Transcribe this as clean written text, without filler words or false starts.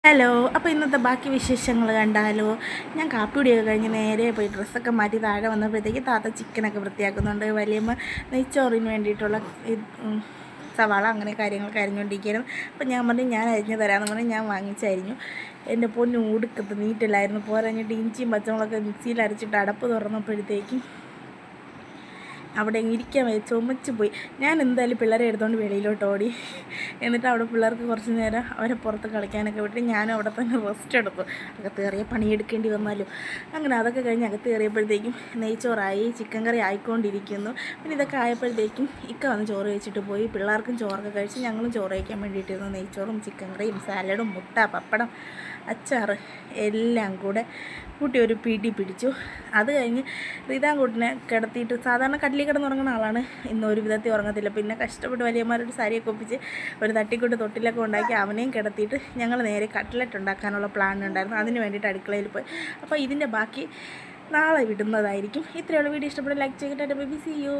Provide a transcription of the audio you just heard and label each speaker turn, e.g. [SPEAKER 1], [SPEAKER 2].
[SPEAKER 1] Hello. അപ്പോൾ ഇന്നത്തെ ബാക്കി വിശേഷങ്ങൾ കണ്ടാലോ? ഞാൻ കാപ്പികുടിയൊക്കെ കഴിഞ്ഞ് നേരെ പോയി ഡ്രസ്സൊക്കെ മാറ്റി താഴെ വന്നപ്പോഴത്തേക്ക് താത്ത ചിക്കനൊക്കെ വൃത്തിയാക്കുന്നുണ്ട്. വലിയമ്മ നെയ്ച്ചോറിന് വേണ്ടിയിട്ടുള്ള സവാള അങ്ങനെ കാര്യങ്ങളൊക്കെ അരിഞ്ഞുകൊണ്ടിരിക്കുകയായിരുന്നു. അപ്പോൾ ഞാൻ പറഞ്ഞു ഞാൻ അരിഞ്ഞ് തരാമെന്ന് പറഞ്ഞ് ഞാൻ വാങ്ങിച്ചരിഞ്ഞു. എൻ്റെ പൊന്നു ഉടുക്കത്ത് നീറ്റില്ലായിരുന്നു. പോരാഞ്ഞിട്ട് ഇഞ്ചിയും പച്ചമുളകൊക്കെ മിക്സിയിൽ അരച്ചിട്ട് അടപ്പ് തുറന്നപ്പോഴത്തേക്കും അവിടെ ഇരിക്കാൻ വരെ ചുമച്ച് പോയി. ഞാൻ എന്തായാലും പിള്ളേരെ എടുത്തുകൊണ്ട് വെളിയിലോട്ട് ഓടി. എന്നിട്ട് അവിടെ പിള്ളേർക്ക് കുറച്ച് നേരം അവരെ പുറത്ത് കളിക്കാനൊക്കെ വിട്ട് ഞാനും അവിടെ തന്നെ റെസ്റ്റ് എടുത്തു. അകത്ത് കയറിയ പണിയെടുക്കേണ്ടി വന്നാലും. അങ്ങനെ അതൊക്കെ കഴിഞ്ഞ് അകത്ത് കയറിയപ്പോഴത്തേക്കും നെയ്ച്ചോറായി, ചിക്കൻ കറി ആയിക്കൊണ്ടിരിക്കുന്നു. പിന്നെ ഇതൊക്കെ ആയപ്പോഴത്തേക്കും ഇക്ക വന്ന് ചോറ് കഴിച്ചിട്ട് പോയി. പിള്ളേർക്കും ചോറൊക്കെ കഴിച്ച് ഞങ്ങളും ചോറ് കഴിക്കാൻ വേണ്ടിയിട്ടിരുന്നു. നെയ്ച്ചോറും ചിക്കൻ കറിയും സാലഡും മുട്ട പപ്പടം അച്ചാറ് എല്ലാം കൂടെ കൂട്ടി ഒരു പിടി പിടിച്ചു. അത് കഴിഞ്ഞ് റീതാൻകുട്ടിനെ കിടത്തിയിട്ട് സാധാരണ കട്ടിലിൽ കിടന്നുറങ്ങുന്ന ആളാണ്. ഇന്ന് ഒരു വിധത്തിൽ ഉറങ്ങത്തില്ല. പിന്നെ കഷ്ടപ്പെട്ട് വലിയമാരൊരു സാരിയൊക്കെ ഒപ്പിച്ച് ഒരു തട്ടിക്കൂട്ട് തൊട്ടിലൊക്കെ ഉണ്ടാക്കി അവനെയും കിടത്തിയിട്ട് ഞങ്ങൾ നേരെ കട്ട്ലറ്റ് ഉണ്ടാക്കാനുള്ള പ്ലാൻ ഉണ്ടായിരുന്നു. അതിന് വേണ്ടിയിട്ട് അടുക്കളയിൽ പോയി. അപ്പോൾ ഇതിൻ്റെ ബാക്കി നാളെ വിടുന്നതായിരിക്കും. ഇത്രയുള്ള വീഡിയോ ഇഷ്ടപ്പെട്ട ലൈക്ക് ചെയ്തിട്ട് ബേബി സീ യു.